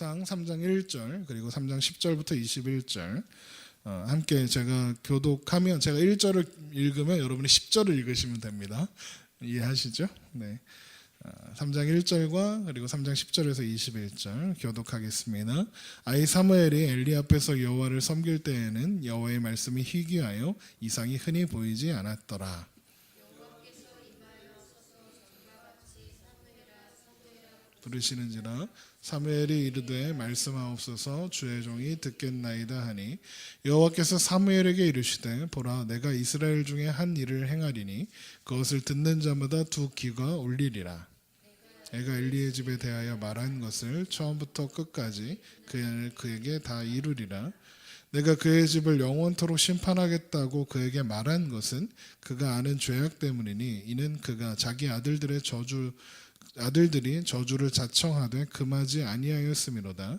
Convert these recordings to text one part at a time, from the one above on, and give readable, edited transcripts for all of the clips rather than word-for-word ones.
사무엘상 3장 1절 그리고 3장 10절부터 21절 함께 제가 교독하면 제가 1절을 읽으면 여러분이 10절을 읽으시면 됩니다. 이해하시죠? 네. 3장 1절과 그리고 3장 10절에서 21절 교독하겠습니다. 아이 사무엘이 엘리 앞에서 여호와를 섬길 때에는 여호와의 말씀이 희귀하여 이상이 흔히 보이지 않았더라. 부르시는지라 사무엘이 이르되 말씀하옵소서 주의 종이 듣겠나이다 하니 여호와께서 사무엘에게 이르시되 보라 내가 이스라엘 중에 한 일을 행하리니 그것을 듣는 자마다 두 귀가 울리리라. 내가 엘리의 집에 대하여 말한 것을 처음부터 끝까지 그에게 다 이루리라. 내가 그의 집을 영원토록 심판하겠다고 그에게 말한 것은 그가 아는 죄악 때문이니 이는 그가 자기 아들들이 저주를 자청하되 금하지 아니하였음이로다.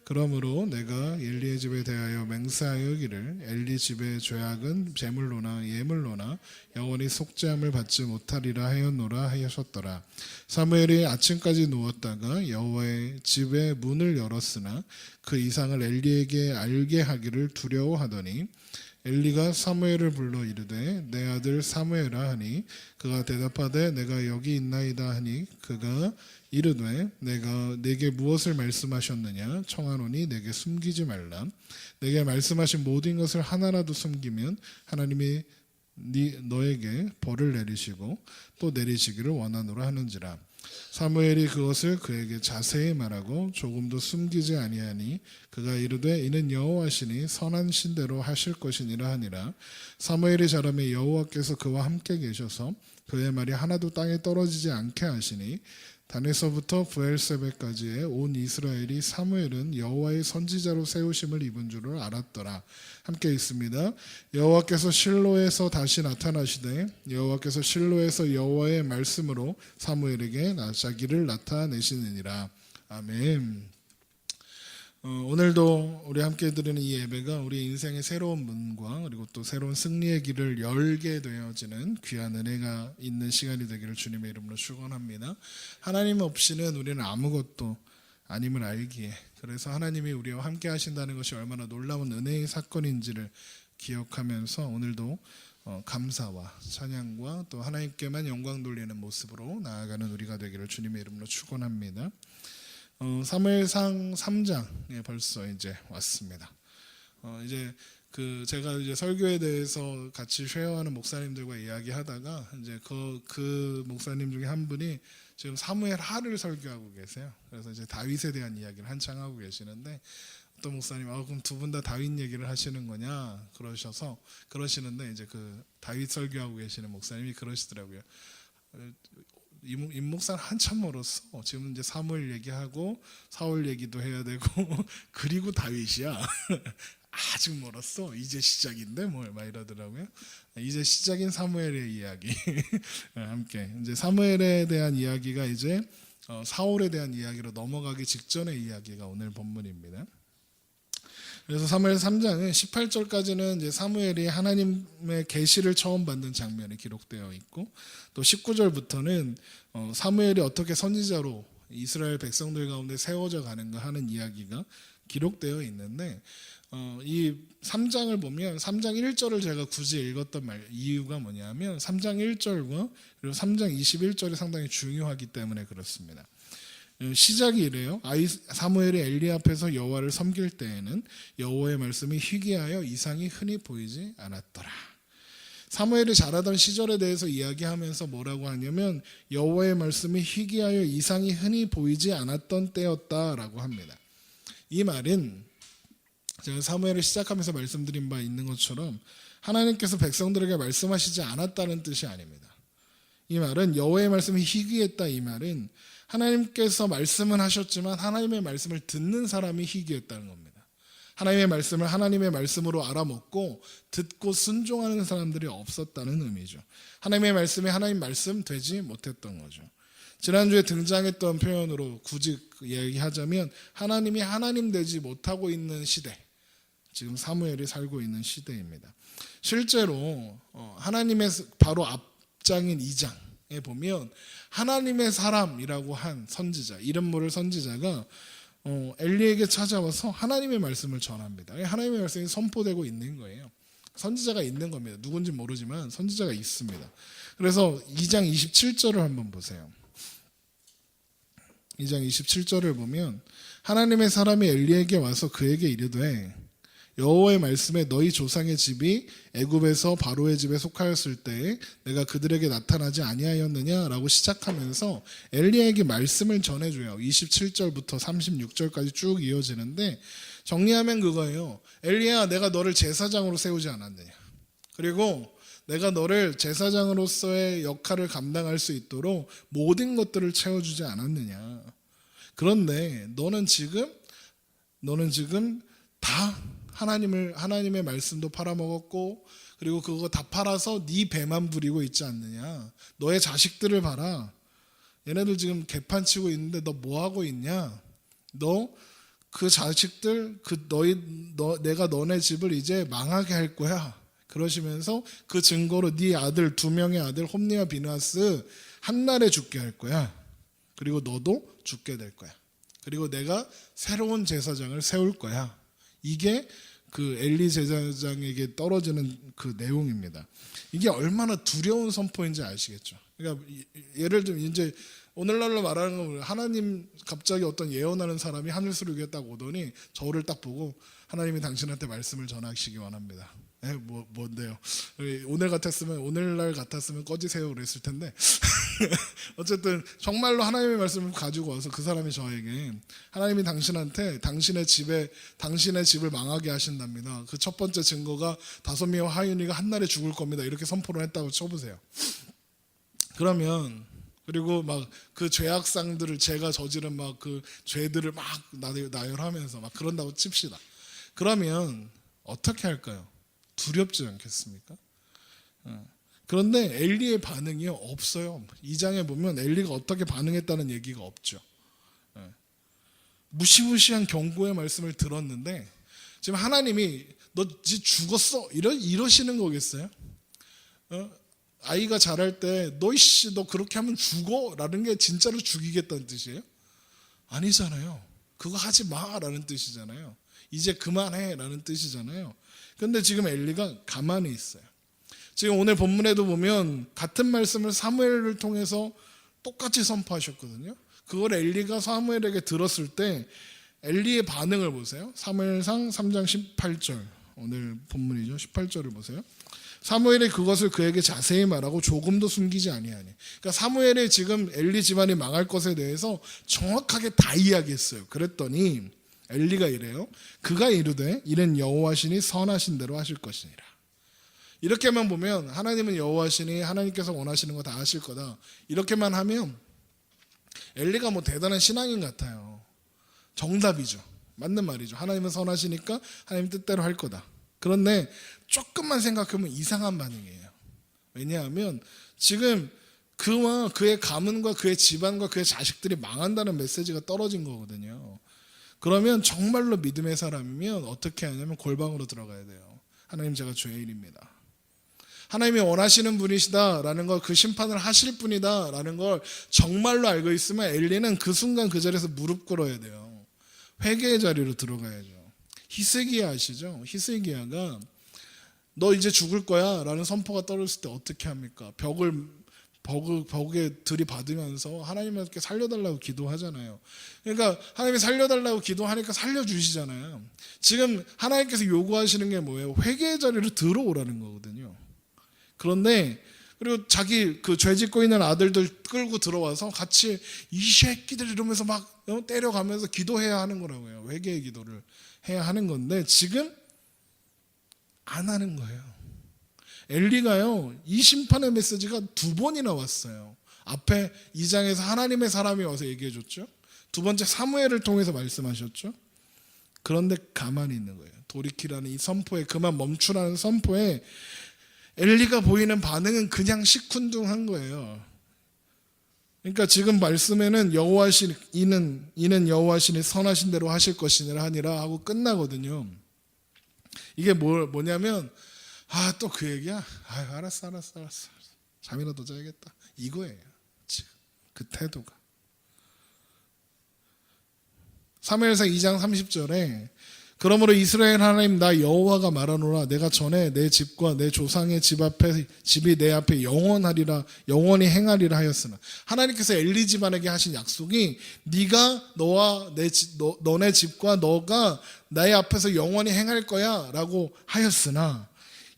그러므로 내가 엘리의 집에 대하여 맹세하여기를 엘리 집의 죄악은 제물로나 예물로나 영원히 속죄함을 받지 못하리라 하였노라 하셨더라. 사무엘이 아침까지 누웠다가 여호와의 집의 문을 열었으나 그 이상을 엘리에게 알게 하기를 두려워하더니 엘리가 사무엘을 불러 이르되 내 아들 사무엘아 하니 그가 대답하되 내가 여기 있나이다 하니 그가 이르되 내가 내게 무엇을 말씀하셨느냐 청하노니 내게 숨기지 말라. 내게 말씀하신 모든 것을 하나라도 숨기면 하나님이 너에게 벌을 내리시고 또 내리시기를 원하노라 하는지라. 사무엘이 그것을 그에게 자세히 말하고 조금도 숨기지 아니하니 그가 이르되 이는 여호와시니 선한 신대로 하실 것이니라 하니라. 사무엘이 자라매 여호와께서 그와 함께 계셔서 그의 말이 하나도 땅에 떨어지지 않게 하시니 단에서부터 브엘세베까지의 온 이스라엘이 사무엘은 여호와의 선지자로 세우심을 입은 줄을 알았더라. 함께 있습니다. 여호와께서 실로에서 다시 나타나시되 여호와께서 실로에서 여호와의 말씀으로 사무엘에게 자기를 나타내시느니라. 아멘. 오늘도 우리 함께 드리는 이 예배가 우리 인생의 새로운 문과 그리고 또 새로운 승리의 길을 열게 되어지는 귀한 은혜가 있는 시간이 되기를 주님의 이름으로 축원합니다. 하나님 없이는 우리는 아무것도 아님을 알기에 그래서 하나님이 우리와 함께 하신다는 것이 얼마나 놀라운 은혜의 사건인지를 기억하면서 오늘도 감사와 찬양과 또 하나님께만 영광 돌리는 모습으로 나아가는 우리가 되기를 주님의 이름으로 축원합니다. 사무엘상 3장에 벌써 이제 왔습니다. 이제 제가 이제 설교에 대해서 같이 쉐어하는 목사님들과 이야기하다가 이제 그 목사님 중에 한 분이 지금 사무엘 하를 설교하고 계세요. 그래서 이제 다윗에 대한 이야기를 한창 하고 계시는데 어떤 목사님 그럼 두 분 다 다윗 얘기를 하시는 거냐 그러시는데 이제 그 다윗 설교하고 계시는 목사님이 그러시더라고요. 임 목사는 한참 멀었어. 지금 이제 사무엘 얘기하고 사울 얘기도 해야 되고 그리고 다윗이야. 아직 멀었어. 이제 시작인데 막 이러더라고요. 이제 시작인 사무엘의 이야기 함께 이제 사무엘에 대한 이야기가 이제 사울에 대한 이야기로 넘어가기 직전의 이야기가 오늘 본문입니다. 그래서 사무엘 3장은 18절까지는 이제 사무엘이 하나님의 계시를 처음 받는 장면이 기록되어 있고 또 19절부터는 사무엘이 어떻게 선지자로 이스라엘 백성들 가운데 세워져 가는가 하는 이야기가 기록되어 있는데 이 3장을 보면 3장 1절을 제가 굳이 읽었던 이유가 뭐냐면 3장 1절과 그리고 3장 21절이 상당히 중요하기 때문에 그렇습니다. 시작이 이래요. 사무엘이 엘리 앞에서 여호와를 섬길 때에는 여호와의 말씀이 희귀하여 이상이 흔히 보이지 않았더라. 사무엘이 자라던 시절에 대해서 이야기하면서 뭐라고 하냐면 여호와의 말씀이 희귀하여 이상이 흔히 보이지 않았던 때였다라고 합니다. 이 말은 제가 사무엘을 시작하면서 말씀드린 바 있는 것처럼 하나님께서 백성들에게 말씀하시지 않았다는 뜻이 아닙니다. 이 말은 여호와의 말씀이 희귀했다 이 말은 하나님께서 말씀은 하셨지만 하나님의 말씀을 듣는 사람이 희귀했다는 겁니다. 하나님의 말씀을 하나님의 말씀으로 알아먹고 듣고 순종하는 사람들이 없었다는 의미죠. 하나님의 말씀이 하나님 말씀 되지 못했던 거죠. 지난주에 등장했던 표현으로 굳이 얘기하자면 하나님이 하나님 되지 못하고 있는 시대, 지금 사무엘이 살고 있는 시대입니다. 실제로 하나님의 바로 앞장인 2장에 보면 하나님의 사람이라고 한 선지자, 이름 모를 선지자가 엘리에게 찾아와서 하나님의 말씀을 전합니다. 하나님의 말씀이 선포되고 있는 거예요. 선지자가 있는 겁니다. 누군지 모르지만 선지자가 있습니다. 그래서 2장 27절을 한번 보세요. 2장 27절을 보면 하나님의 사람이 엘리에게 와서 그에게 이르되 여호와의 말씀에 너희 조상의 집이 애굽에서 바로의 집에 속하였을 때 내가 그들에게 나타나지 아니하였느냐라고 시작하면서 엘리야에게 말씀을 전해줘요. 27절부터 36절까지 쭉 이어지는데 정리하면 그거예요. 엘리야, 내가 너를 제사장으로 세우지 않았느냐. 그리고 내가 너를 제사장으로서의 역할을 감당할 수 있도록 모든 것들을 채워주지 않았느냐. 그런데 너는 지금 다 하나님의 말씀도 팔아먹었고, 그리고 그거 다 팔아서 네 배만 부리고 있지 않느냐. 너의 자식들을 봐라. 얘네들 지금 개판 치고 있는데 너 뭐 하고 있냐? 너 그 자식들 내가 너네 집을 이제 망하게 할 거야. 그러시면서 그 증거로 네 아들 2명의 아들 홈리와 비느하스 한날에 죽게 할 거야. 그리고 너도 죽게 될 거야. 그리고 내가 새로운 제사장을 세울 거야. 이게 그 엘리 제사장에게 떨어지는 그 내용입니다. 이게 얼마나 두려운 선포인지 아시겠죠? 그러니까 예를 들면 이제 오늘날로 말하는 건 하나님 갑자기 어떤 예언하는 사람이 하늘수륙에 딱 오더니 저를 딱 보고 하나님이 당신한테 말씀을 전하시기 원합니다. 뭔데요? 오늘날 같았으면 꺼지세요 그랬을 텐데 어쨌든 정말로 하나님의 말씀을 가지고 와서 그 사람이 저에게 하나님이 당신한테 당신의 집을 망하게 하신답니다. 그 첫 번째 증거가 다솜이와 하윤이가 한날에 죽을 겁니다. 이렇게 선포를 했다고 쳐보세요. 그리고 막 그 죄악상들을 제가 저지른 막 그 죄들을 막 나열하면서 막 그런다고 칩시다. 그러면 어떻게 할까요? 두렵지 않겠습니까? 그런데 엘리의 반응이 없어요. 2장에 보면 엘리가 어떻게 반응했다는 얘기가 없죠. 무시무시한 경고의 말씀을 들었는데 지금 하나님이 너 이제 죽었어 이러시는 거겠어요? 아이가 자랄 때 너 그렇게 하면 죽어 라는 게 진짜로 죽이겠다는 뜻이에요? 아니잖아요. 그거 하지 마 라는 뜻이잖아요. 이제 그만해 라는 뜻이잖아요. 그런데 지금 엘리가 가만히 있어요. 지금 오늘 본문에도 보면 같은 말씀을 사무엘을 통해서 똑같이 선포하셨거든요. 그걸 엘리가 사무엘에게 들었을 때 엘리의 반응을 보세요. 사무엘상 3장 18절, 오늘 본문이죠. 18절을 보세요. 사무엘이 그것을 그에게 자세히 말하고 조금도 숨기지 아니하니. 그러니까 사무엘이 지금 엘리 집안이 망할 것에 대해서 정확하게 다 이야기했어요. 그랬더니 엘리가 이래요. 그가 이르되 이는 여호와시니 선하신 대로 하실 것이니라. 이렇게만 보면 하나님은 여호와시니 하나님께서 원하시는 거 다 하실 거다. 이렇게만 하면 엘리가 뭐 대단한 신앙인 같아요. 정답이죠. 맞는 말이죠. 하나님은 선하시니까 하나님 뜻대로 할 거다. 그런데 조금만 생각하면 이상한 반응이에요. 왜냐하면 지금 그와 그의 가문과 그의 집안과 그의 자식들이 망한다는 메시지가 떨어진 거거든요. 그러면 정말로 믿음의 사람이면 어떻게 하냐면 골방으로 들어가야 돼요. 하나님, 제가 죄인입니다. 하나님이 원하시는 분이시다라는 걸, 그 심판을 하실 분이다라는 걸 정말로 알고 있으면 엘리는 그 순간 그 자리에서 무릎 꿇어야 돼요. 회개의 자리로 들어가야죠. 히스기야 아시죠? 히스기야가 너 이제 죽을 거야 라는 선포가 떨어졌을 때 어떻게 합니까? 벽에 들이받으면서 하나님께 살려달라고 기도하잖아요. 그러니까 하나님이 살려달라고 기도하니까 살려주시잖아요. 지금 하나님께서 요구하시는 게 뭐예요? 회개의 자리로 들어오라는 거거든요. 그런데 그리고 자기 그 죄 짓고 있는 아들들 끌고 들어와서 같이 이 새끼들 이러면서 막 때려가면서 기도해야 하는 거라고요. 회개의 기도를 해야 하는 건데 지금 안 하는 거예요. 엘리가요, 이 심판의 메시지가 2번이나 왔어요. 앞에 2장에서 하나님의 사람이 와서 얘기해 줬죠. 2번째 사무엘을 통해서 말씀하셨죠. 그런데 가만히 있는 거예요. 돌이키라는 이 선포에, 그만 멈추라는 선포에 엘리가 보이는 반응은 그냥 시큰둥한 거예요. 그러니까 지금 말씀에는 이는 여호와시니 선하신 대로 하실 것이니라 하니라 하고 끝나거든요. 이게 뭐냐면 또 그 얘기야? 알았어. 잠이라도 자야겠다. 이거예요. 지금 그 태도가. 사무엘상 2장 30절에 그러므로 이스라엘 하나님 나 여호와가 말하노라 내가 전에 내 집과 내 조상의 집이 내 앞에 영원하리라 영원히 행하리라 하였으나 하나님께서 엘리 집안에게 하신 약속이 네가 너네 집과 너가 나의 앞에서 영원히 행할 거야 라고 하였으나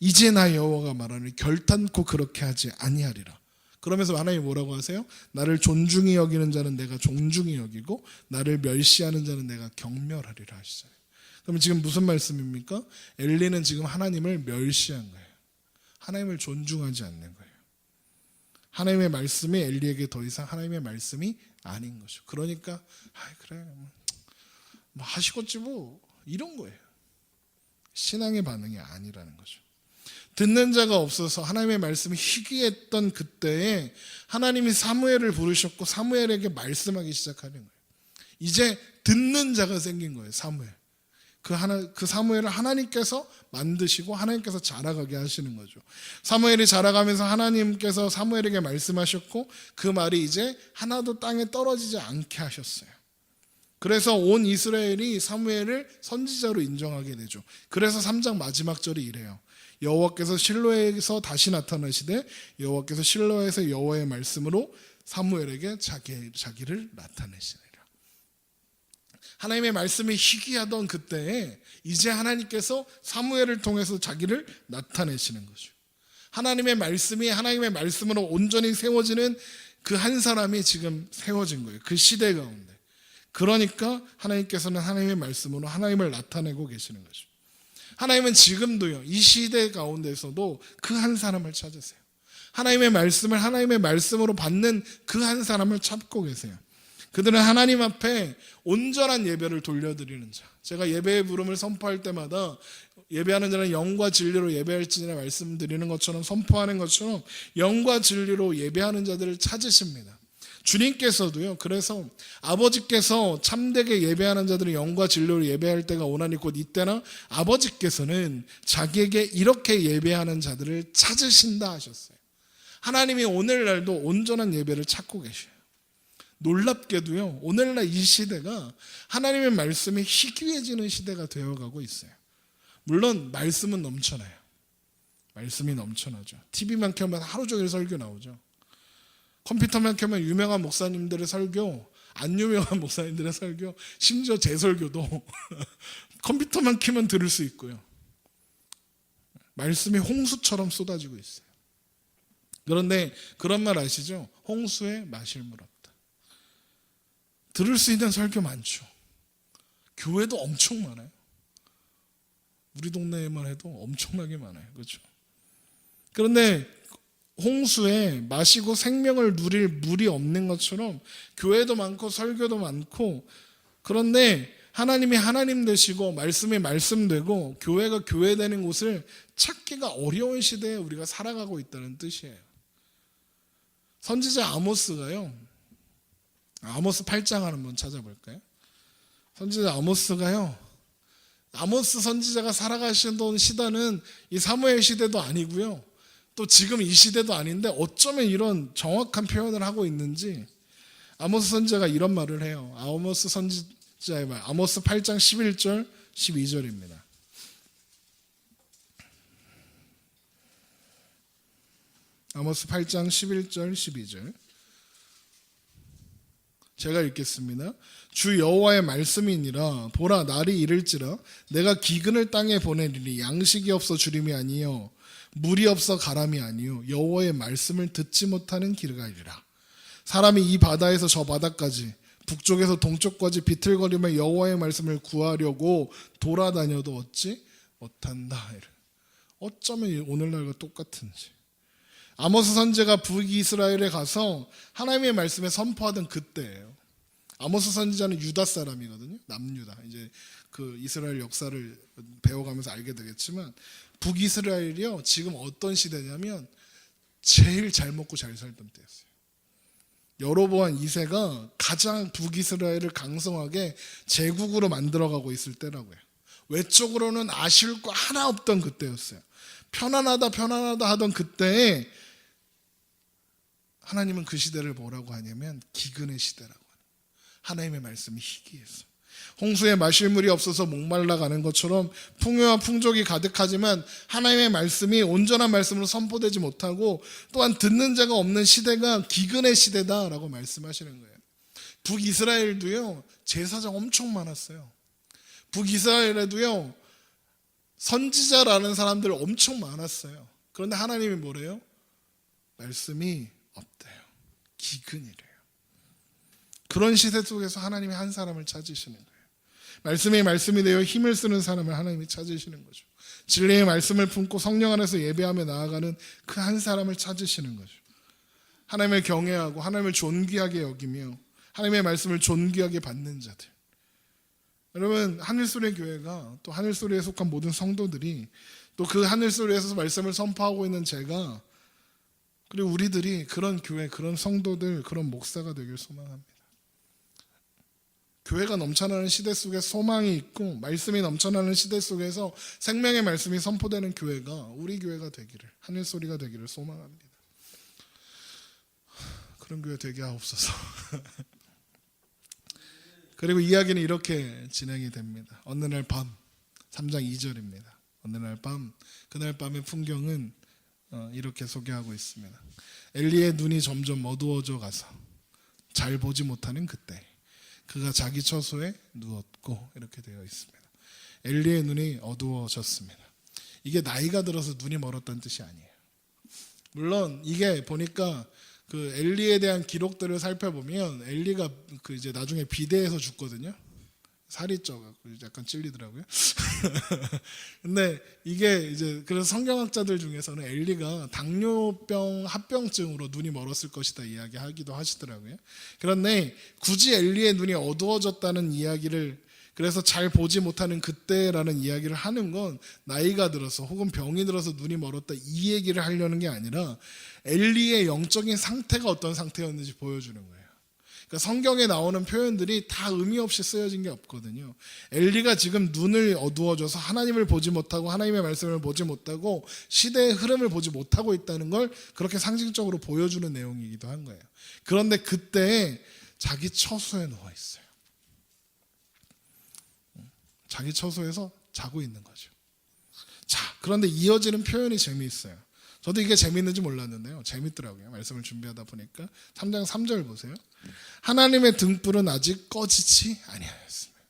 이제 나 여호와가 말하노니 결단코 그렇게 하지 아니하리라. 그러면서 하나님이 뭐라고 하세요? 나를 존중히 여기는 자는 내가 존중히 여기고 나를 멸시하는 자는 내가 경멸하리라 하시잖아요. 그럼 지금 무슨 말씀입니까? 엘리는 지금 하나님을 멸시한 거예요. 하나님을 존중하지 않는 거예요. 하나님의 말씀이 엘리에게 더 이상 하나님의 말씀이 아닌 거죠. 그러니까 그래 뭐 하시겠지 뭐 이런 거예요. 신앙의 반응이 아니라는 거죠. 듣는 자가 없어서 하나님의 말씀이 희귀했던 그때에 하나님이 사무엘을 부르셨고 사무엘에게 말씀하기 시작하는 거예요. 이제 듣는 자가 생긴 거예요. 사무엘. 그 사무엘을 하나님께서 만드시고 하나님께서 자라가게 하시는 거죠. 사무엘이 자라가면서 하나님께서 사무엘에게 말씀하셨고 그 말이 이제 하나도 땅에 떨어지지 않게 하셨어요. 그래서 온 이스라엘이 사무엘을 선지자로 인정하게 되죠. 그래서 3장 마지막 절이 이래요. 여호와께서 실로에서 다시 나타나시되 여호와께서 실로에서 여호와의 말씀으로 사무엘에게 자기를 나타내시니라. 하나님의 말씀이 희귀하던 그때에 이제 하나님께서 사무엘을 통해서 자기를 나타내시는 거죠. 하나님의 말씀이 하나님의 말씀으로 온전히 세워지는 그 한 사람이 지금 세워진 거예요. 그 시대 가운데. 그러니까 하나님께서는 하나님의 말씀으로 하나님을 나타내고 계시는 거죠. 하나님은 지금도요, 이 시대 가운데서도 그 한 사람을 찾으세요. 하나님의 말씀을 하나님의 말씀으로 받는 그 한 사람을 찾고 계세요. 그들은 하나님 앞에 온전한 예배를 돌려드리는 자. 제가 예배의 부름을 선포할 때마다 예배하는 자는 영과 진리로 예배할지니라 말씀드리는 것처럼 선포하는 것처럼 영과 진리로 예배하는 자들을 찾으십니다. 주님께서도요. 그래서 아버지께서 참되게 예배하는 자들은 영과 진리로 예배할 때가 오나니 곧 이때나 아버지께서는 자기에게 이렇게 예배하는 자들을 찾으신다 하셨어요. 하나님이 오늘날도 온전한 예배를 찾고 계셔요. 놀랍게도요. 오늘날 이 시대가 하나님의 말씀이 희귀해지는 시대가 되어가고 있어요. 물론 말씀은 넘쳐나요. 말씀이 넘쳐나죠. TV만 켜면 하루 종일 설교 나오죠. 컴퓨터만 켜면 유명한 목사님들의 설교, 안 유명한 목사님들의 설교, 심지어 제 설교도 컴퓨터만 켜면 들을 수 있고요. 말씀이 홍수처럼 쏟아지고 있어요. 그런데 그런 말 아시죠? 홍수에 마실 물 없다. 들을 수 있는 설교 많죠. 교회도 엄청 많아요. 우리 동네에만 해도 엄청나게 많아요. 그렇죠? 그런데 홍수에 마시고 생명을 누릴 물이 없는 것처럼 교회도 많고 설교도 많고, 그런데 하나님이 하나님 되시고 말씀이 말씀 되고 교회가 교회 되는 곳을 찾기가 어려운 시대에 우리가 살아가고 있다는 뜻이에요. 선지자 아모스가요. 아모스 8장 한번 찾아볼까요? 선지자 아모스가요. 아모스 선지자가 살아가시던 시대는 이 사무엘 시대도 아니고요. 또 지금 이 시대도 아닌데 어쩌면 이런 정확한 표현을 하고 있는지 아모스 선지자가 이런 말을 해요. 아모스 선지자의 말. 아모스 8장 11절 12절입니다. 아모스 8장 11절 12절 제가 읽겠습니다. 주 여호와의 말씀이니라. 보라 날이 이를지라 내가 기근을 땅에 보내리니 양식이 없어 주림이 아니요 물이 없어 가람이 아니요 여호와의 말씀을 듣지 못하는 길가이리라. 사람이 이 바다에서 저 바다까지 북쪽에서 동쪽까지 비틀거리며 여호와의 말씀을 구하려고 돌아다녀도 얻지 못한다. 어쩌면 오늘날과 똑같은지. 아모스 선지자가 북이스라엘에 가서 하나님의 말씀에 선포하던 그때예요. 아모스 선지자는 유다 사람이거든요. 남유다. 이제 그 이스라엘 역사를 배워가면서 알게 되겠지만 북이스라엘이요. 지금 어떤 시대냐면 제일 잘 먹고 잘 살던 때였어요. 여로보암 2세가 가장 북이스라엘을 강성하게 제국으로 만들어가고 있을 때라고요. 외적으로는 아쉬울 거 하나 없던 그때였어요. 편안하다 하던 그때에 하나님은 그 시대를 뭐라고 하냐면 기근의 시대라고 하는. 하나님의 말씀이 희귀해서 홍수에 마실 물이 없어서 목말라 가는 것처럼 풍요와 풍족이 가득하지만 하나님의 말씀이 온전한 말씀으로 선포되지 못하고 또한 듣는 자가 없는 시대가 기근의 시대다라고 말씀하시는 거예요. 북이스라엘도요, 제사장 엄청 많았어요. 북이스라엘에도요, 선지자라는 사람들 엄청 많았어요. 그런데 하나님이 뭐래요? 말씀이 없대요. 기근이래요. 그런 시대 속에서 하나님이 한 사람을 찾으시는 거예요. 말씀이 되어 힘을 쓰는 사람을 하나님이 찾으시는 거죠. 진리의 말씀을 품고 성령 안에서 예배하며 나아가는 그 한 사람을 찾으시는 거죠. 하나님을 경외하고 하나님을 존귀하게 여기며 하나님의 말씀을 존귀하게 받는 자들. 여러분, 하늘소리 교회가 또 하늘소리에 속한 모든 성도들이 또 그 하늘소리에서 말씀을 선포하고 있는 제가 그리고 우리들이 그런 교회, 그런 성도들, 그런 목사가 되길 소망합니다. 교회가 넘쳐나는 시대 속에 소망이 있고 말씀이 넘쳐나는 시대 속에서 생명의 말씀이 선포되는 교회가 우리 교회가 되기를, 하늘소리가 되기를 소망합니다. 그런 교회 되게 하옵소서. 그리고 이야기는 이렇게 진행이 됩니다. 어느 날 밤, 3장 2절입니다. 어느 날 밤, 그날 밤의 풍경은 이렇게 소개하고 있습니다. 엘리의 눈이 점점 어두워져 가서 잘 보지 못하는 그때 그가 자기 처소에 누웠고, 이렇게 되어 있습니다. 엘리의 눈이 어두워졌습니다. 이게 나이가 들어서 눈이 멀었다는 뜻이 아니에요. 물론 이게 보니까 그 엘리에 대한 기록들을 살펴보면 엘리가 그 이제 나중에 비대해서 죽거든요. 살이 쪄갖고 약간 찔리더라고요. 근데 이게 이제 그래서 성경학자들 중에서는 엘리가 당뇨병 합병증으로 눈이 멀었을 것이다 이야기하기도 하시더라고요. 그런데 굳이 엘리의 눈이 어두워졌다는 이야기를, 그래서 잘 보지 못하는 그때라는 이야기를 하는 건 나이가 들어서 혹은 병이 들어서 눈이 멀었다 이 얘기를 하려는 게 아니라 엘리의 영적인 상태가 어떤 상태였는지 보여주는 거예요. 그러니까 성경에 나오는 표현들이 다 의미 없이 쓰여진 게 없거든요. 엘리가 지금 눈을 어두워져서 하나님을 보지 못하고 하나님의 말씀을 보지 못하고 시대의 흐름을 보지 못하고 있다는 걸 그렇게 상징적으로 보여주는 내용이기도 한 거예요. 그런데 그때 자기 처소에 누워 있어요. 자기 처소에서 자고 있는 거죠. 자, 그런데 이어지는 표현이 재미있어요. 저도 이게 재미있는지 몰랐는데요. 재밌더라고요. 말씀을 준비하다 보니까 3장 3절 보세요. 하나님의 등불은 아직 꺼지지 아니하였습니다.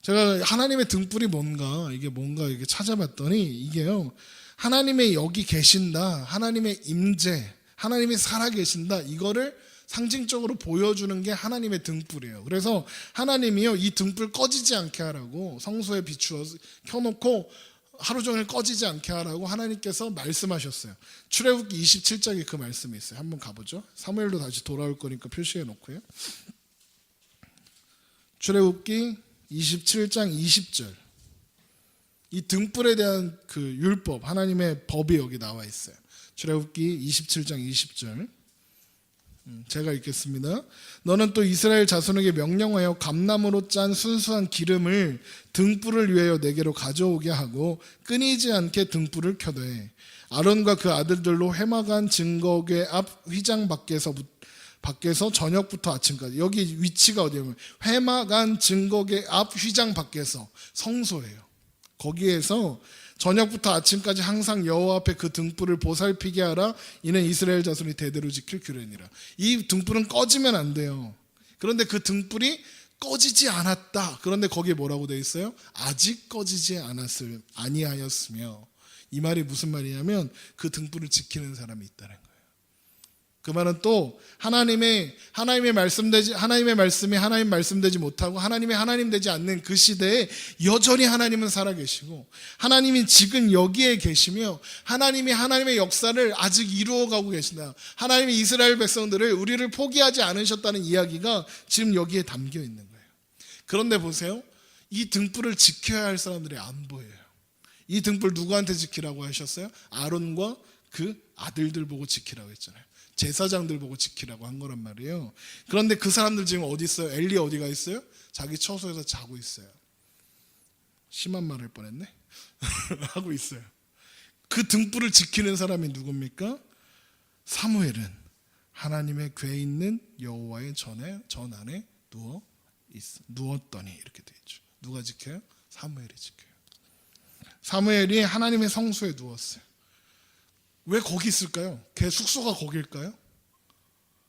제가 하나님의 등불이 뭔가 이게 찾아봤더니 이게요, 하나님의 여기 계신다, 하나님의 임재, 하나님이 살아계신다, 이거를 상징적으로 보여주는 게 하나님의 등불이에요. 그래서 하나님이요, 이 등불 꺼지지 않게 하라고 성소에 비추어 켜놓고 하루 종일 꺼지지 않게 하라고 하나님께서 말씀하셨어요. 출애굽기 27장에 그 말씀이 있어요. 한번 가보죠. 사무엘로 다시 돌아올 거니까 표시해 놓고요. 출애굽기 27장 20절. 이 등불에 대한 그 율법, 하나님의 법이 여기 나와 있어요. 출애굽기 27장 20절. 제가 읽겠습니다. 너는 또 이스라엘 자손에게 명령하여 감나무로 짠 순수한 기름을 등불을 위하여 내게로 가져오게 하고 끊이지 않게 등불을 켜되 아론과 그 아들들로 회막안 증거궤 앞 휘장 밖에서 저녁부터 아침까지, 여기 위치가 어디냐면 회막안 증거궤 앞 휘장 밖에서 성소예요. 거기에서 저녁부터 아침까지 항상 여호와 앞에 그 등불을 보살피게 하라. 이는 이스라엘 자손이 대대로 지킬 규례니라. 이 등불은 꺼지면 안 돼요. 그런데 그 등불이 꺼지지 않았다. 그런데 거기에 뭐라고 되어 있어요? 아직 꺼지지 아니하였으며. 이 말이 무슨 말이냐면 그 등불을 지키는 사람이 있다는 거예요. 그 말은 또 하나님의 말씀이 하나님 말씀 되지 못하고 하나님의 하나님 되지 않는 그 시대에 여전히 하나님은 살아계시고 하나님이 지금 여기에 계시며 하나님이 하나님의 역사를 아직 이루어가고 계신다. 하나님이 이스라엘 백성들을, 우리를 포기하지 않으셨다는 이야기가 지금 여기에 담겨 있는 거예요. 그런데 보세요. 이 등불을 지켜야 할 사람들이 안 보여요. 이 등불 누구한테 지키라고 하셨어요? 아론과 그 아들들 보고 지키라고 했잖아요. 제사장들 보고 지키라고 한 거란 말이에요. 그런데 그 사람들 지금 어디 있어요? 엘리 어디가 있어요? 자기 처소에서 자고 있어요. 심한 말 할 뻔했네. 하고 있어요. 그 등불을 지키는 사람이 누굽니까? 사무엘은 하나님의 궤 있는 여호와의 전 안에 누워 누웠더니 이렇게 돼 있죠. 누가 지켜요? 사무엘이 지켜요. 사무엘이 하나님의 성소에 누웠어요. 왜 거기 있을까요? 걔 숙소가 거길까요?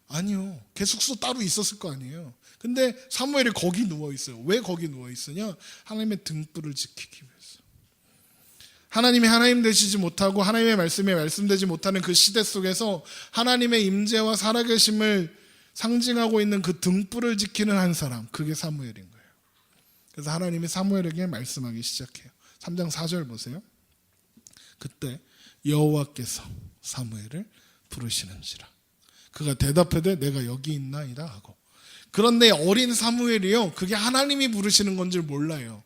아니요. 걔 숙소 따로 있었을 거 아니에요. 근데 사무엘이 거기 누워 있어요. 왜 거기 누워 있으냐? 하나님의 등불을 지키기 위해서. 하나님이 하나님 되시지 못하고 하나님의 말씀이 말씀되지 못하는 그 시대 속에서 하나님의 임재와 살아계심을 상징하고 있는 그 등불을 지키는 한 사람, 그게 사무엘인 거예요. 그래서 하나님이 사무엘에게 말씀하기 시작해요. 3장 4절 보세요. 그때 여호와께서 사무엘을 부르시는지라. 그가 대답하되 내가 여기 있나이다 하고. 그런데 어린 사무엘이요, 그게 하나님이 부르시는 건 줄 몰라요.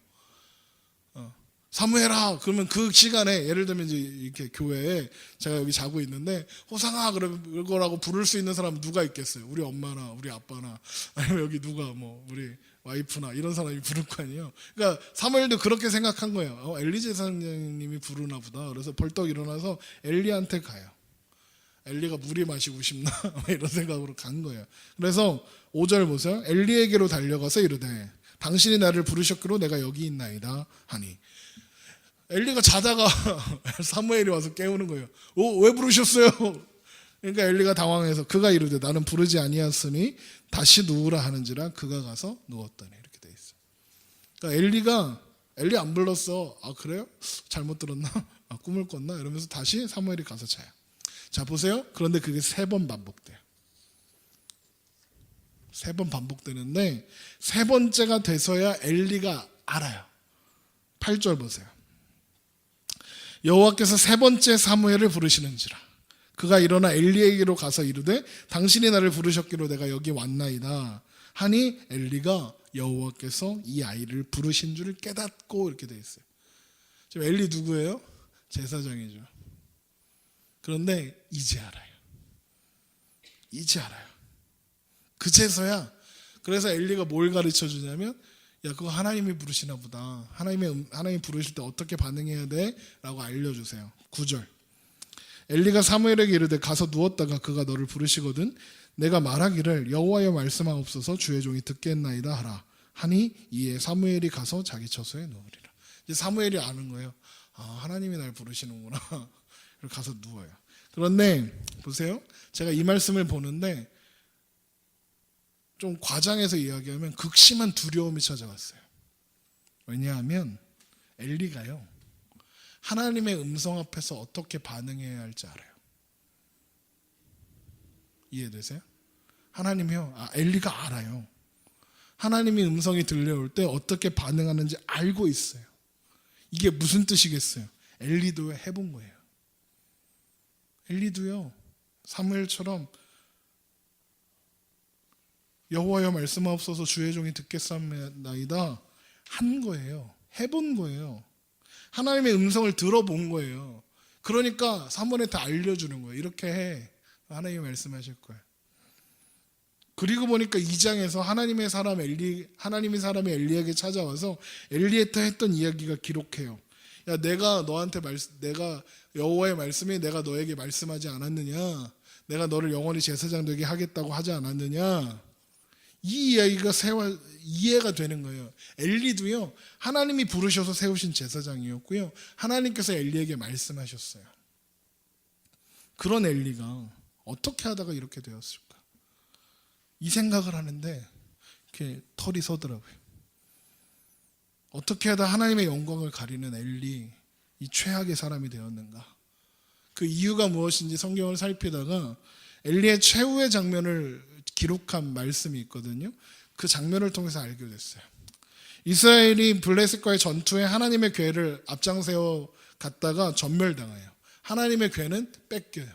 사무엘아, 그러면 그 시간에 예를 들면 이제 이렇게 교회에 제가 여기 자고 있는데 호상아 그러고 부를 수 있는 사람 누가 있겠어요? 우리 엄마나 우리 아빠나 아니면 여기 누가 뭐 우리 와이프나 이런 사람이 부를 거 아니에요. 그러니까 사무엘도 그렇게 생각한 거예요. 엘리 제사장님이 부르나 보다. 그래서 벌떡 일어나서 엘리한테 가요. 엘리가 물이 마시고 싶나 이런 생각으로 간 거예요. 그래서 5절 보세요. 엘리에게로 달려가서 이르되 당신이 나를 부르셨기로 내가 여기 있나이다 하니. 엘리가 자다가 사무엘이 와서 깨우는 거예요. 왜 부르셨어요? 그러니까 엘리가 당황해서 그가 이르되 나는 부르지 아니하였으니 다시 누우라 하는지라 그가 가서 누웠더니 이렇게 돼 있어요. 그러니까 엘리 안 불렀어. 아 그래요? 잘못 들었나? 아, 꿈을 꿨나? 이러면서 다시 사무엘이 가서 자요. 자 보세요. 그런데 그게 3번 반복돼요. 3번 반복되는데 3번째가 돼서야 엘리가 알아요. 8절 보세요. 여호와께서 3번째 사무엘을 부르시는지라. 그가 일어나 엘리에게로 가서 이르되 당신이 나를 부르셨기로 내가 여기 왔나이다 하니 엘리가 여호와께서 이 아이를 부르신 줄 깨닫고 이렇게 돼 있어요. 지금 엘리 누구예요? 제사장이죠. 그런데 이제 알아요. 이제 알아요. 그제서야. 그래서 엘리가 뭘 가르쳐 주냐면 야 그거 하나님이 부르시나 보다. 하나님이 부르실 때 어떻게 반응해야 돼? 라고 알려주세요. 9절. 엘리가 사무엘에게 이르되 가서 누웠다가 그가 너를 부르시거든 내가 말하기를 여호와여 말씀하옵소서 주의 종이 듣겠나이다 하라 하니 이에 사무엘이 가서 자기 처소에 누우리라. 이제 사무엘이 아는 거예요. 아 하나님이 날 부르시는구나. 그리고 가서 누워요. 그런데 보세요. 제가 이 말씀을 보는데 좀 과장해서 이야기하면 극심한 두려움이 찾아왔어요. 왜냐하면 엘리가요 하나님의 음성 앞에서 어떻게 반응해야 할지 알아요. 이해되세요? 하나님이요, 엘리가 알아요. 하나님의 음성이 들려올 때 어떻게 반응하는지 알고 있어요. 이게 무슨 뜻이겠어요? 엘리도 해본 거예요. 엘리도요 사무엘처럼 여호와여 말씀하옵소서 주의 종이 듣겠사옵나이다 한 거예요. 해본 거예요. 하나님의 음성을 들어본 거예요. 그러니까 사무엘한테 알려주는 거예요. 이렇게 해. 하나님이 말씀하실 거예요. 그리고 보니까 2장에서 하나님의 사람이 엘리에게 찾아와서 엘리에게 했던 이야기가 기록해요. 야 내가 여호와의 말씀이 내가 너에게 말씀하지 않았느냐? 내가 너를 영원히 제사장 되게 하겠다고 하지 않았느냐? 이 이야기가 이해가 되는 거예요. 엘리도요 하나님이 부르셔서 세우신 제사장이었고요 하나님께서 엘리에게 말씀하셨어요. 그런 엘리가 어떻게 하다가 이렇게 되었을까? 이 생각을 하는데 이렇게 털이 서더라고요. 어떻게 하다 하나님의 영광을 가리는 엘리, 이 최악의 사람이 되었는가? 그 이유가 무엇인지 성경을 살피다가 엘리의 최후의 장면을 기록한 말씀이 있거든요. 그 장면을 통해서 알게 됐어요. 이스라엘이 블레셋과의 전투에 하나님의 궤를 앞장세워 갔다가 전멸당해요. 하나님의 궤는 뺏겨요.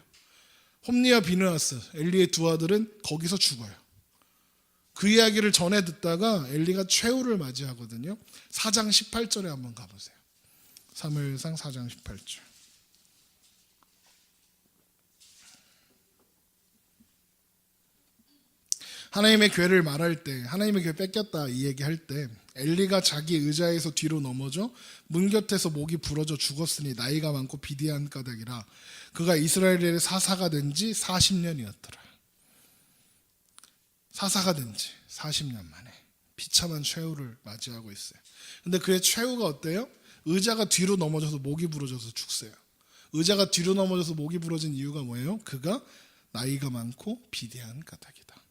홈니와 비느하스, 엘리의 두 아들은 거기서 죽어요. 그 이야기를 전해 듣다가 엘리가 최후를 맞이하거든요. 4장 18절에 한번 가보세요. 사무엘상 4장 18절. 하나님의 궤를 말할 때, 하나님의 궤 뺏겼다 이 얘기할 때 엘리가 자기 의자에서 뒤로 넘어져 문 곁에서 목이 부러져 죽었으니 나이가 많고 비대한 까닭이라. 그가 이스라엘의 사사가 된 지 40년이었더라. 사사가 된 지 40년 만에. 비참한 최후를 맞이하고 있어요. 근데 그의 최후가 어때요? 의자가 뒤로 넘어져서 목이 부러져서 죽어요. 의자가 뒤로 넘어져서 목이 부러진 이유가 뭐예요? 그가 나이가 많고 비대한 까닭이다.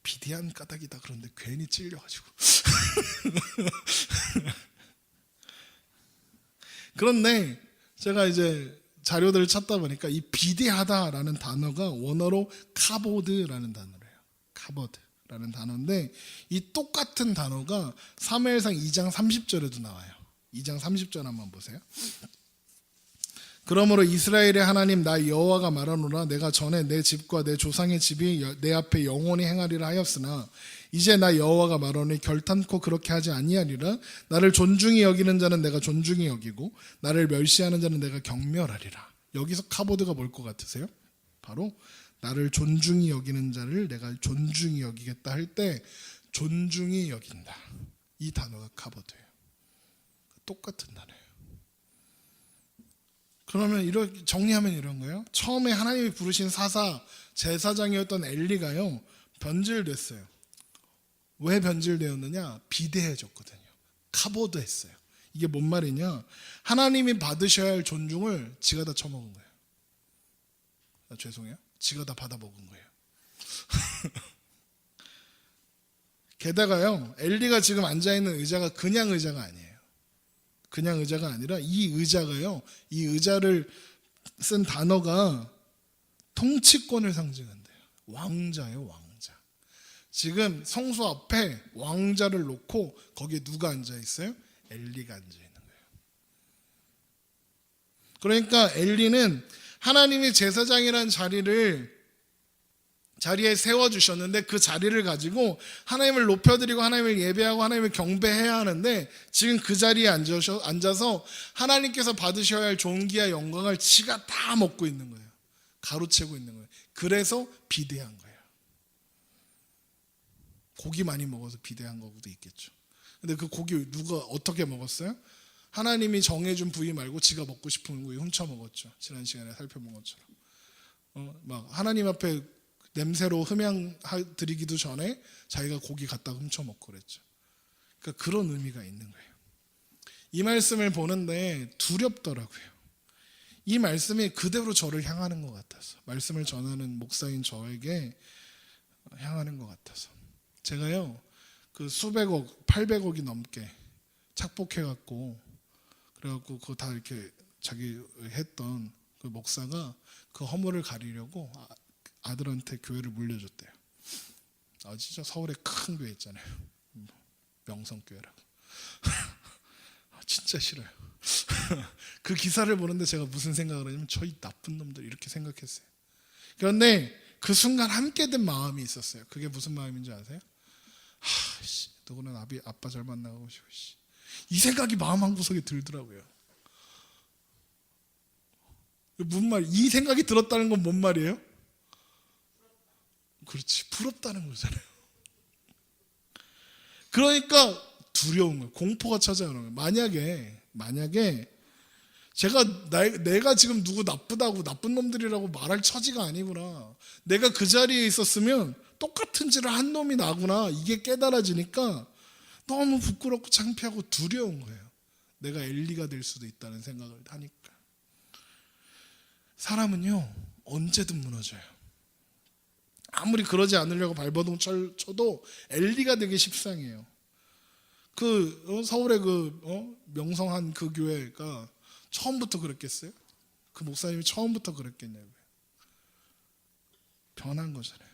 비대한 까닭이다. 그런데 괜히 찔려가지고. 그런데 제가 이제 자료들을 찾다 보니까 이 비대하다라는 단어가 원어로 카보드라는 단어예요. 카보드라는 단어인데 이 똑같은 단어가 사무엘상 2장 30절에도 나와요. 2장 30절 한번 보세요. 그러므로 이스라엘의 하나님 나 여호와가 말하노라 내가 전에 내 집과 내 조상의 집이 내 앞에 영원히 행하리라 하였으나 이제 나 여호와가 말하노니 결탄코 그렇게 하지 아니하리라. 나를 존중히 여기는 자는 내가 존중히 여기고 나를 멸시하는 자는 내가 경멸하리라. 여기서 카보드가 뭘 것 같으세요? 바로 나를 존중히 여기는 자를 내가 존중히 여기겠다 할 때 존중히 여긴다. 이 단어가 카보드예요. 똑같은 단어예요. 그러면 이렇게 정리하면 이런 거예요. 처음에 하나님이 부르신 사사 제사장이었던 엘리가요 변질됐어요. 왜 변질되었느냐? 비대해졌거든요. 카보드했어요. 이게 뭔 말이냐? 하나님이 받으셔야 할 존중을 지가 다 처먹은 거예요. 죄송해요. 지가 다 받아먹은 거예요. 게다가요 엘리가 지금 앉아있는 의자가 그냥 의자가 아니에요. 그냥 의자가 아니라 이 의자가요, 이 의자를 쓴 단어가 통치권을 상징한대요. 왕자예요, 왕자. 지금 성소 앞에 왕자를 놓고 거기에 누가 앉아 있어요? 엘리가 앉아 있는 거예요. 그러니까 엘리는 하나님이 제사장이라는 자리에 세워주셨는데 그 자리를 가지고 하나님을 높여드리고 하나님을 예배하고 하나님을 경배해야 하는데 지금 그 자리에 앉아서 하나님께서 받으셔야 할 존귀와 영광을 지가 다 먹고 있는 거예요. 가로채고 있는 거예요. 그래서 비대한 거예요. 고기 많이 먹어서 비대한 거도 있겠죠. 근데 그 고기 누가 어떻게 먹었어요? 하나님이 정해준 부위 말고 지가 먹고 싶은 부위 훔쳐 먹었죠. 지난 시간에 살펴본 것처럼. 막 하나님 앞에 냄새로 흠양 드리기도 전에 자기가 고기 갖다 훔쳐 먹고 그랬죠. 그러니까 그런 의미가 있는 거예요. 이 말씀을 보는데 두렵더라고요. 이 말씀이 그대로 저를 향하는 것 같아서, 말씀을 전하는 목사인 저에게 향하는 것 같아서. 제가요 그 수백억 800억이 넘게 착복해갖고 그래갖고 그거 다 이렇게 자기 했던 그 목사가 그 허물을 가리려고 아들한테 교회를 물려줬대요. 진짜 서울에 큰 교회 있잖아요. 명성교회라고. 진짜 싫어요. 그 기사를 보는데 제가 무슨 생각을 하냐면 저희 나쁜 놈들 이렇게 생각했어요. 그런데 그 순간 함께 된 마음이 있었어요. 그게 무슨 마음인지 아세요? 누구는 아빠 잘 만나고 싶어. 이 생각이 마음 한구석에 들더라고요. 뭔 말? 이 생각이 들었다는 건 뭔 말이에요? 그렇지, 부럽다는 거잖아요. 그러니까 두려운 거예요. 공포가 찾아오는 거예요. 만약에 내가 지금 누구 나쁘다고 나쁜 놈들이라고 말할 처지가 아니구나. 내가 그 자리에 있었으면 똑같은 짓을 한 놈이 나구나. 이게 깨달아지니까 너무 부끄럽고 창피하고 두려운 거예요. 내가 엘리가 될 수도 있다는 생각을 하니까. 사람은요 언제든 무너져요. 아무리 그러지 않으려고 발버둥 쳐도 엘리가 되기 십상이에요. 서울의 명성한 그 교회가 처음부터 그랬겠어요? 그 목사님이 처음부터 그랬겠냐고요. 변한 거잖아요.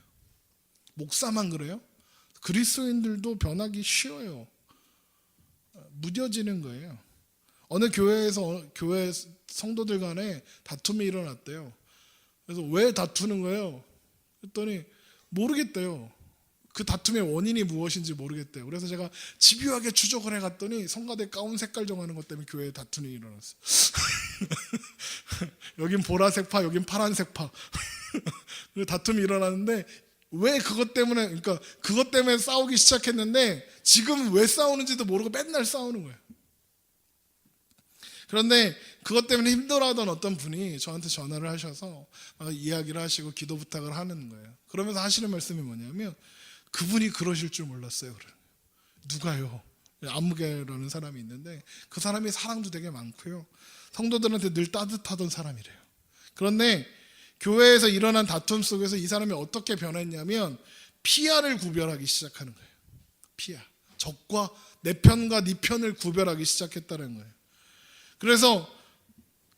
목사만 그래요? 그리스도인들도 변하기 쉬워요. 무뎌지는 거예요. 어느 교회에서 교회 성도들 간에 다툼이 일어났대요. 그래서 왜 다투는 거예요? 그랬더니 모르겠대요. 그 다툼의 원인이 무엇인지 모르겠대요. 그래서 제가 집요하게 추적을 해갔더니 성가대 가운 색깔 정하는 것 때문에 교회에 다툼이 일어났어요. 여긴 보라색 파, 여긴 파란색 파. 다툼이 일어났는데 왜 그것 때문에 싸우기 시작했는데 지금 왜 싸우는지도 모르고 맨날 싸우는 거예요. 그런데 그것 때문에 힘들어하던 어떤 분이 저한테 전화를 하셔서 이야기를 하시고 기도 부탁을 하는 거예요. 그러면서 하시는 말씀이 뭐냐면 그분이 그러실 줄 몰랐어요. 누가요? 아무개라는 사람이 있는데 그 사람이 사랑도 되게 많고요. 성도들한테 늘 따뜻하던 사람이래요. 그런데 교회에서 일어난 다툼 속에서 이 사람이 어떻게 변했냐면 피아를 구별하기 시작하는 거예요. 피아. 적과 내 편과 네 편을 구별하기 시작했다는 거예요. 그래서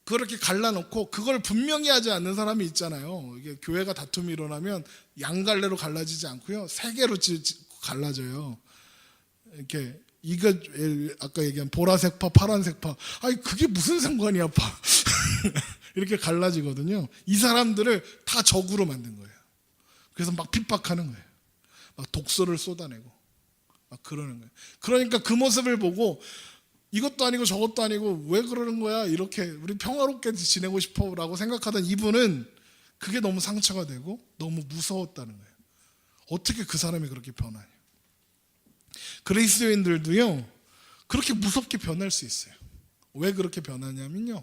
그렇게 갈라놓고 그걸 분명히 하지 않는 사람이 있잖아요. 이게 교회가 다툼이 일어나면 양갈래로 갈라지지 않고요. 세 개로 갈라져요. 이렇게 이거 아까 얘기한 보라색파, 파란색파. 아니 그게 무슨 상관이야, 파. 이렇게 갈라지거든요. 이 사람들을 다 적으로 만든 거예요. 그래서 막 핍박하는 거예요. 막 독소를 쏟아내고 막 그러는 거예요. 그러니까 그 모습을 보고 이것도 아니고 저것도 아니고 왜 그러는 거야? 이렇게 우리 평화롭게 지내고 싶어라고 생각하던 이분은 그게 너무 상처가 되고 너무 무서웠다는 거예요. 어떻게 그 사람이 그렇게 변하냐? 그리스도인들도요 그렇게 무섭게 변할 수 있어요. 왜 그렇게 변하냐면요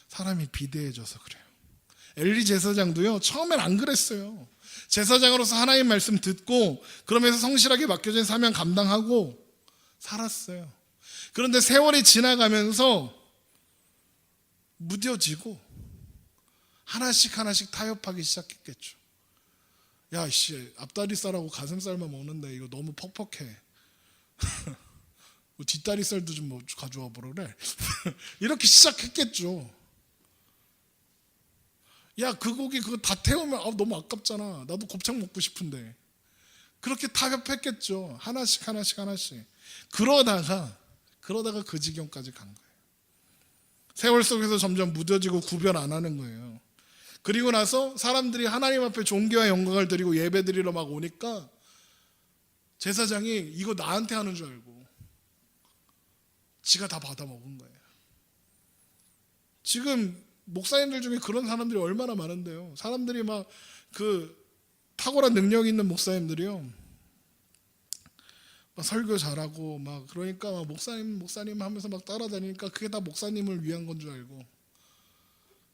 사람이 비대해져서 그래요. 엘리 제사장도요 처음엔 안 그랬어요. 제사장으로서 하나님 말씀 듣고 그러면서 성실하게 맡겨진 사명 감당하고 살았어요. 그런데 세월이 지나가면서 무뎌지고 하나씩 타협하기 시작했겠죠. 야, 씨, 앞다리살하고 가슴살만 먹는데 이거 너무 퍽퍽해. 뒷다리살도 좀 뭐 가져와 보라 그래. 이렇게 시작했겠죠. 야, 그 고기 그거 다 태우면 너무 아깝잖아. 나도 곱창 먹고 싶은데. 그렇게 타협했겠죠. 하나씩. 그러다가 그 지경까지 간 거예요. 세월 속에서 점점 무뎌지고 구별 안 하는 거예요. 그리고 나서 사람들이 하나님 앞에 존귀와 영광을 드리고 예배 드리러 막 오니까 제사장이 이거 나한테 하는 줄 알고 지가 다 받아 먹은 거예요. 지금 목사님들 중에 그런 사람들이 얼마나 많은데요. 사람들이 막 그 탁월한 능력 있는 목사님들이요. 막 설교 잘하고 막 그러니까 막 목사님 하면서 막 따라다니니까 그게 다 목사님을 위한 건 줄 알고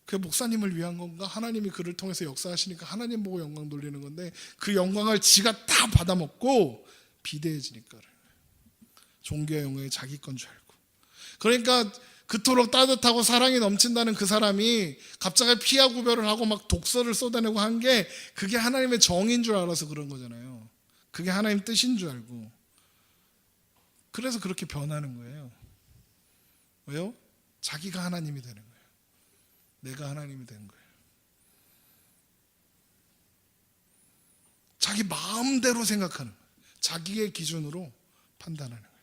그게 목사님을 위한 건가? 하나님이 그를 통해서 역사하시니까 하나님 보고 영광 돌리는 건데 그 영광을 지가 다 받아먹고 비대해지니까 종교의 영광이 자기 건 줄 알고 그러니까 그토록 따뜻하고 사랑이 넘친다는 그 사람이 갑자기 피하 구별을 하고 막 독서를 쏟아내고 한 게 그게 하나님의 정인 줄 알아서 그런 거잖아요. 그게 하나님 뜻인 줄 알고 그래서 그렇게 변하는 거예요. 왜요? 자기가 하나님이 되는 거예요. 내가 하나님이 된 거예요. 자기 마음대로 생각하는 거예요. 자기의 기준으로 판단하는 거예요.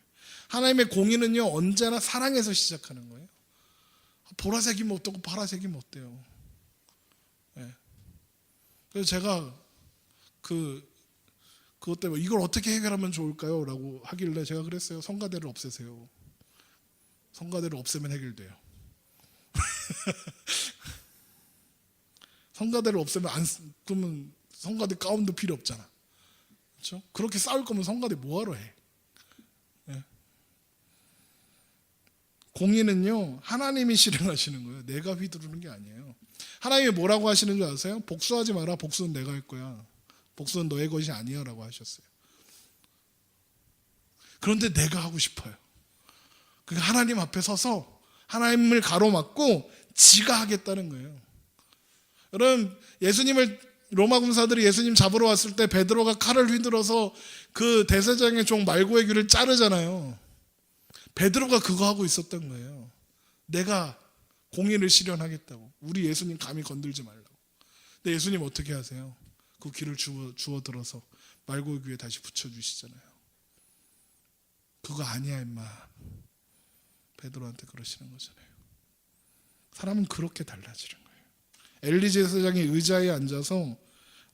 하나님의 공의는요 언제나 사랑에서 시작하는 거예요. 보라색이면 어떻고 파란색이면 어때요? 네. 그래서 제가 그것 때문에 이걸 어떻게 해결하면 좋을까요? 라고 하길래 제가 그랬어요. 성가대를 없애세요. 성가대를 없애면 해결돼요. 성가대를 없애면 그러면 성가대 가운도 필요 없잖아. 그렇죠? 그렇게 싸울 거면 성가대 뭐하러 해? 네. 공의는요 하나님이 실행하시는 거예요. 내가 휘두르는 게 아니에요. 하나님이 뭐라고 하시는 줄 아세요? 복수하지 마라. 복수는 내가 할 거야. 복수는 너의 것이 아니야 라고 하셨어요. 그런데 내가 하고 싶어요. 그러니까 하나님 앞에 서서 하나님을 가로막고 지가 하겠다는 거예요. 여러분 로마 군사들이 예수님 잡으러 왔을 때 베드로가 칼을 휘둘러서 그 대제사장의 종 말고의 귀를 자르잖아요. 베드로가 그거 하고 있었던 거예요. 내가 공의를 실현하겠다고. 우리 예수님 감히 건들지 말라고. 근데 예수님 어떻게 하세요? 그 귀를 주워 들어서 말고의 귀에 다시 붙여주시잖아요. 그거 아니야 임마. 베드로한테 그러시는 거잖아요. 사람은 그렇게 달라지는 거예요. 엘리 제사장의 의자에 앉아서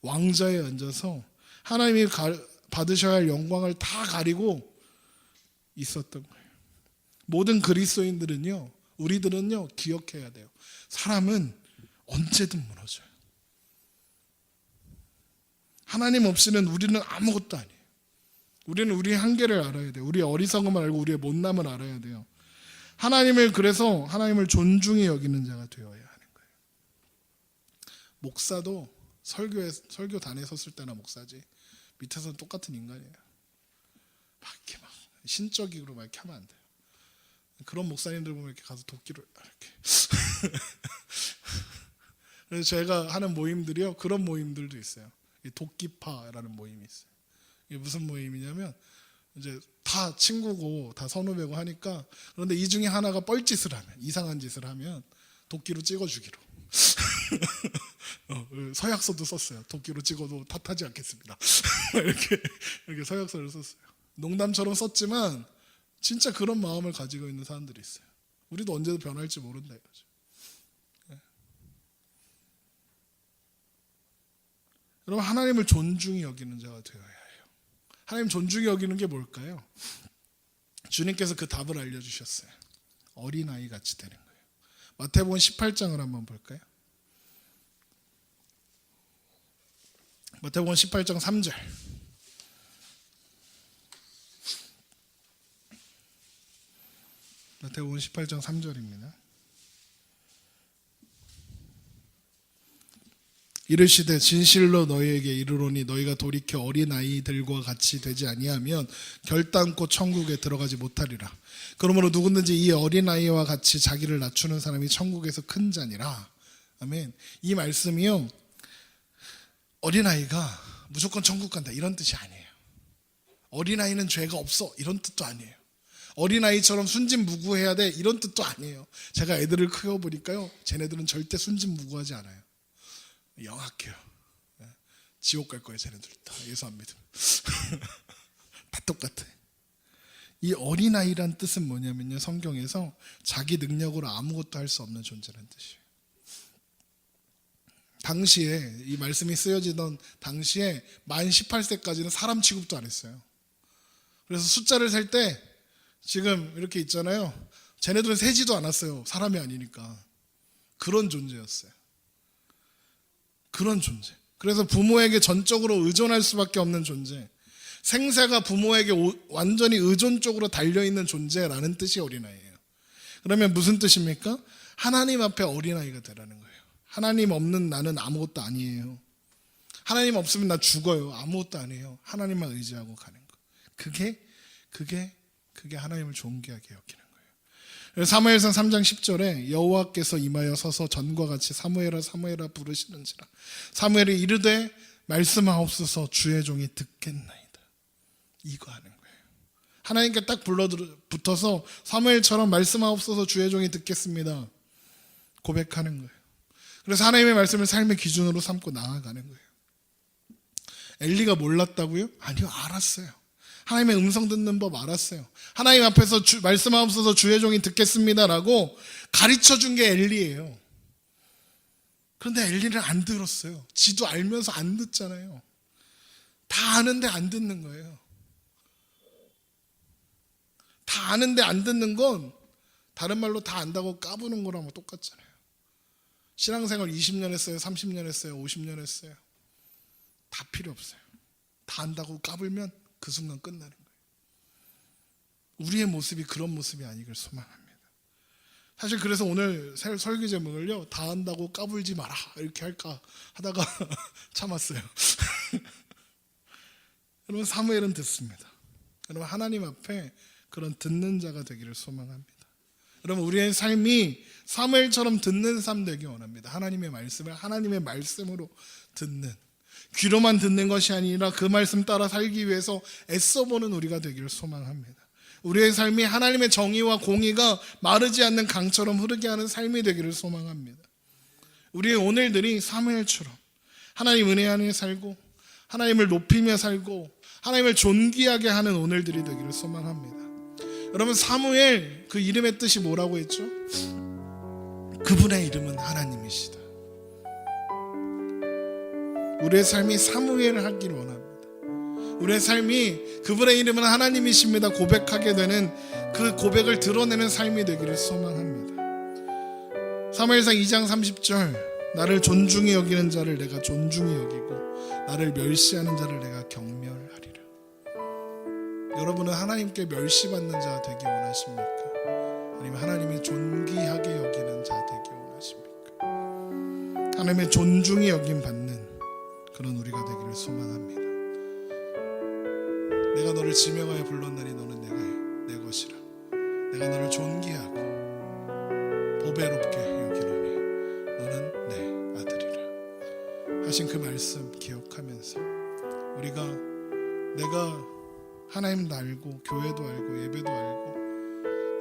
왕자에 앉아서 하나님이 받으셔야 할 영광을 다 가리고 있었던 거예요. 모든 그리스도인들은요 우리들은요 기억해야 돼요. 사람은 언제든 무너져요. 하나님 없이는 우리는 아무것도 아니에요. 우리는 우리의 한계를 알아야 돼요. 우리의 어리석음을 알고 우리의 못남을 알아야 돼요. 그래서 하나님을 존중히 여기는 자가 되어야 하는 거예요. 목사도 설교단에 섰을 때나 목사지 밑에서는 똑같은 인간이에요. 막 이렇게 막 신적으로 막 이렇게 하면 안 돼요. 그런 목사님들 보면 이렇게 가서 도끼를 이렇게 그래서 제가 하는 모임들이요, 그런 모임들도 있어요. 도끼파라는 모임이 있어요. 이게 무슨 모임이냐면 이제 다 친구고 다 선후배고 하니까, 그런데 이 중에 하나가 뻘짓을 하면, 이상한 짓을 하면 도끼로 찍어주기로 서약서도 썼어요. 도끼로 찍어도 탓하지 않겠습니다. 이렇게 서약서를 썼어요. 농담처럼 썼지만 진짜 그런 마음을 가지고 있는 사람들이 있어요. 우리도 언제 변할지 모른다 이거죠. 여러분, 하나님을 존중히 여기는 자가 되어야 해요. 하나님 존중히 여기는 게 뭘까요? 주님께서 그 답을 알려주셨어요. 어린아이 같이 되는 거예요. 마태복음 18장을 한번 볼까요? 마태복음 18장 3절. 마태복음 18장 3절입니다. 이르시되 진실로 너희에게 이르노니 너희가 돌이켜 어린아이들과 같이 되지 아니하면 결단코 천국에 들어가지 못하리라. 그러므로 누구든지 이 어린아이와 같이 자기를 낮추는 사람이 천국에서 큰 자니라. 아멘. 이 말씀이요, 어린아이가 무조건 천국 간다 이런 뜻이 아니에요. 어린아이는 죄가 없어 이런 뜻도 아니에요. 어린아이처럼 순진무구해야 돼 이런 뜻도 아니에요. 제가 애들을 키워보니까요, 쟤네들은 절대 순진무구하지 않아요. 영악해요. 지옥 갈 거예요. 쟤네들 다 예수 안 믿으면. 다 똑같아. 이 어린아이란 뜻은 뭐냐면요, 성경에서 자기 능력으로 아무것도 할 수 없는 존재라는 뜻이에요. 당시에 이 말씀이 쓰여지던 당시에 만 18세까지는 사람 취급도 안 했어요. 그래서 숫자를 셀 때 지금 이렇게 있잖아요. 쟤네들은 세지도 않았어요. 사람이 아니니까. 그런 존재였어요. 그런 존재. 그래서 부모에게 전적으로 의존할 수밖에 없는 존재. 생사가 부모에게 완전히 의존 쪽으로 달려있는 존재라는 뜻이 어린아이예요. 그러면 무슨 뜻입니까? 하나님 앞에 어린아이가 되라는 거예요. 하나님 없는 나는 아무것도 아니에요. 하나님 없으면 나 죽어요. 아무것도 아니에요. 하나님만 의지하고 가는 거. 그게 하나님을 존귀하게 여기는 거예요. 사무엘상 3장 10절에 여호와께서 임하여 서서 전과 같이 사무엘아 사무엘아 부르시는지라. 사무엘이 이르되 말씀하옵소서 주의 종이 듣겠나이다. 이거 하는 거예요. 하나님께 딱 붙어서 사무엘처럼 말씀하옵소서 주의 종이 듣겠습니다. 고백하는 거예요. 그래서 하나님의 말씀을 삶의 기준으로 삼고 나아가는 거예요. 엘리가 몰랐다고요? 아니요, 알았어요. 하나님의 음성 듣는 법 알았어요. 하나님 앞에서 말씀하옵소서 주의 종이 듣겠습니다라고 가르쳐준 게 엘리예요. 그런데 엘리는 안 들었어요. 지도 알면서 안 듣잖아요. 다 아는데 안 듣는 거예요. 다 아는데 안 듣는 건 다른 말로 다 안다고 까부는 거랑 뭐 똑같잖아요. 신앙생활 20년 했어요, 30년 했어요, 50년 했어요. 다 필요 없어요. 다 안다고 까불면 그 순간 끝나는 거예요. 우리의 모습이 그런 모습이 아니길 소망합니다. 사실 그래서 오늘 설교 제목을요, 다 안다고 까불지 마라 이렇게 할까 하다가 참았어요. 여러분, 사무엘은 듣습니다. 여러분, 하나님 앞에 그런 듣는 자가 되기를 소망합니다. 여러분, 우리의 삶이 사무엘처럼 듣는 삶 되기 원합니다. 하나님의 말씀을 하나님의 말씀으로 듣는, 귀로만 듣는 것이 아니라 그 말씀 따라 살기 위해서 애써보는 우리가 되기를 소망합니다. 우리의 삶이 하나님의 정의와 공의가 마르지 않는 강처럼 흐르게 하는 삶이 되기를 소망합니다. 우리의 오늘들이 사무엘처럼 하나님 은혜 안에 살고 하나님을 높이며 살고 하나님을 존귀하게 하는 오늘들이 되기를 소망합니다. 여러분, 사무엘 그 이름의 뜻이 뭐라고 했죠? 그분의 이름은 하나님이시다. 우리의 삶이 사무엘을 하기를 원합니다. 우리의 삶이 그분의 이름은 하나님이십니다 고백하게 되는 그 고백을 드러내는 삶이 되기를 소망합니다. 사무엘상 2장 30절, 나를 존중히 여기는 자를 내가 존중히 여기고 나를 멸시하는 자를 내가 경멸하리라. 여러분은 하나님께 멸시받는 자 되기 원하십니까? 아니면 하나님이 존귀하게 여기는 자 되기 원하십니까? 하나님의 존중이 여김 받는 그런 우리가 되기를 소망합니다. 내가 너를 지명하여 불렀나니 너는 내가 것이라. 내가 너를 존귀하고 보배롭게 여기노니 너는 내 아들이라 하신 그 말씀 기억하면서 우리가 내가 하나님도 알고 교회도 알고 예배도 알고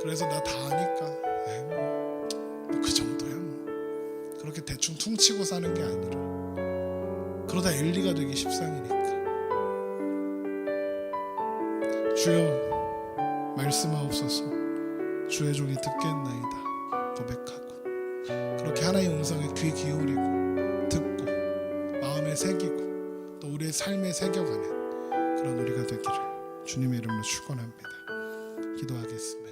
그래서 나 다 아니까 뭐 그 정도야 뭐 그렇게 대충 퉁치고 사는 게 아니라 그러다 엘리가 되기 십상이니까 주여 말씀하옵소서 주의 종이 듣겠나이다 고백하고 그렇게 하나님의 음성에 귀 기울이고 듣고 마음에 새기고 또 우리의 삶에 새겨가는 그런 우리가 되기를 주님의 이름으로 축원합니다. 기도하겠습니다.